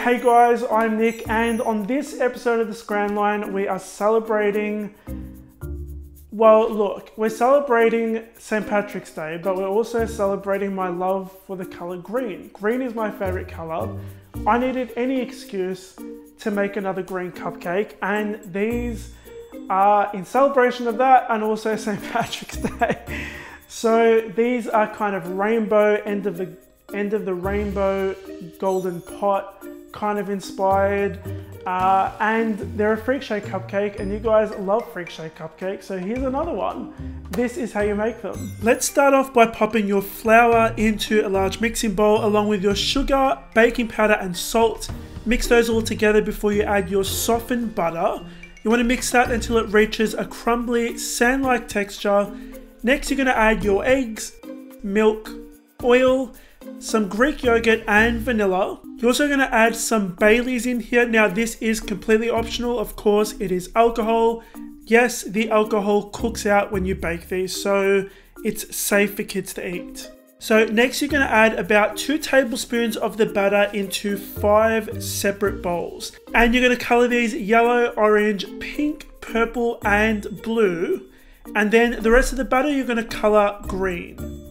Hey guys, I'm Nick, and on this episode of the Scran Line, we are celebrating, well look, we're celebrating St. Patrick's Day, but we're also celebrating my love for the colour green. Green is my favourite colour. I needed any excuse to make another green cupcake, and these are in celebration of that and also St. Patrick's Day. So these are kind of rainbow, end of the rainbow golden pot kind of inspired, and they're a freak shake cupcake, and you guys love freak shake cupcakes, so here's another one. This is how you make them. Let's start off by popping your flour into a large mixing bowl along with your sugar, baking powder and salt. Mix those all together before you add your softened butter. You want to mix that until it reaches a crumbly sand-like texture. Next you're going to add your eggs, milk, oil, some Greek yogurt and vanilla. You're also going to add some Baileys in here. Now this is completely optional, of course, it is alcohol. Yes, the alcohol cooks out when you bake these, so it's safe for kids to eat. So next you're going to add about 2 tablespoons of the batter into 5 separate bowls. And you're going to colour these yellow, orange, pink, purple and blue. And then the rest of the batter you're going to colour green.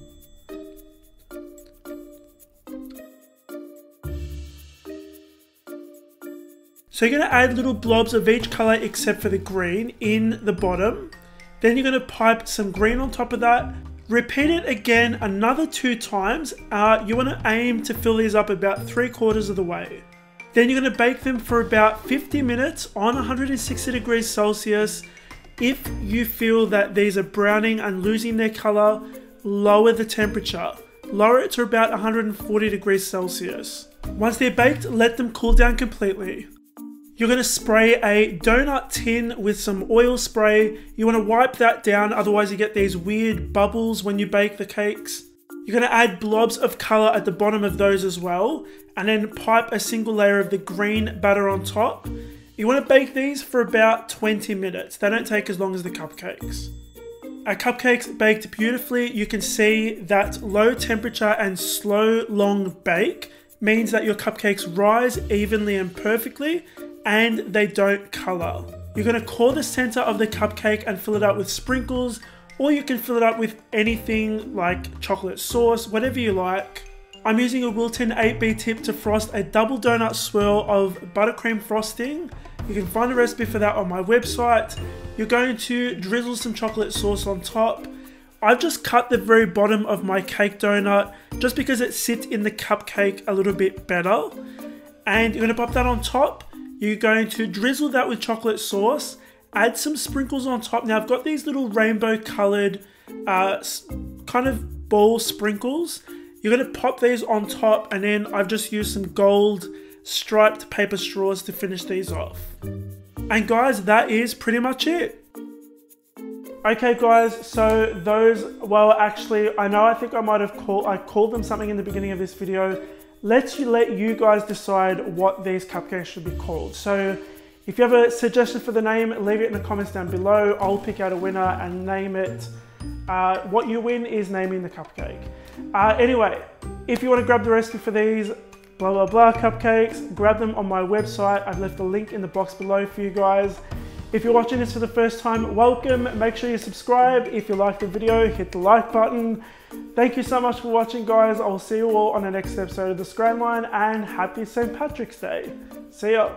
So you're going to add little blobs of each colour except for the green in the bottom. Then you're going to pipe some green on top of that. Repeat it again another 2 times. You want to aim to fill these up about 3/4 of the way. Then you're going to bake them for about 50 minutes on 160 degrees Celsius. If you feel that these are browning and losing their colour, lower the temperature. Lower it to about 140 degrees Celsius. Once they're baked, let them cool down completely. You're going to spray a donut tin with some oil spray. You want to wipe that down, otherwise you get these weird bubbles when you bake the cakes. You're going to add blobs of colour at the bottom of those as well, and then pipe a single layer of the green batter on top. You want to bake these for about 20 minutes. They don't take as long as the cupcakes. Our cupcakes baked beautifully. You can see that low temperature and slow, long bake means that your cupcakes rise evenly and perfectly, and they don't colour. You're going to core the centre of the cupcake and fill it up with sprinkles, or you can fill it up with anything like chocolate sauce, whatever you like. I'm using a Wilton 8B tip to frost a double donut swirl of buttercream frosting. You can find a recipe for that on my website. You're going to drizzle some chocolate sauce on top. I've just cut the very bottom of my cake donut just because it sits in the cupcake a little bit better. And you're going to pop that on top. You're going to drizzle that with chocolate sauce, add some sprinkles on top. Now I've got these little rainbow coloured kind of ball sprinkles. You're going to pop these on top, and then I've just used some gold striped paper straws to finish these off. And guys, that is pretty much it. Okay guys, so those, well actually, I think I might have called them something in the beginning of this video. Let you guys decide what these cupcakes should be called. So if you have a suggestion for the name, leave it in the comments down below. I'll pick out a winner and name it. What you win is naming the cupcake. Anyway, if you want to grab the recipe for these blah blah blah cupcakes, grab them on my website. I've left a link in the box below for you guys. If you're watching this for the first time, welcome. Make sure you subscribe. If you like the video, hit the like button. Thank you so much for watching, guys. I will see you all on the next episode of the Scran Line, and happy St. Patrick's Day. See ya.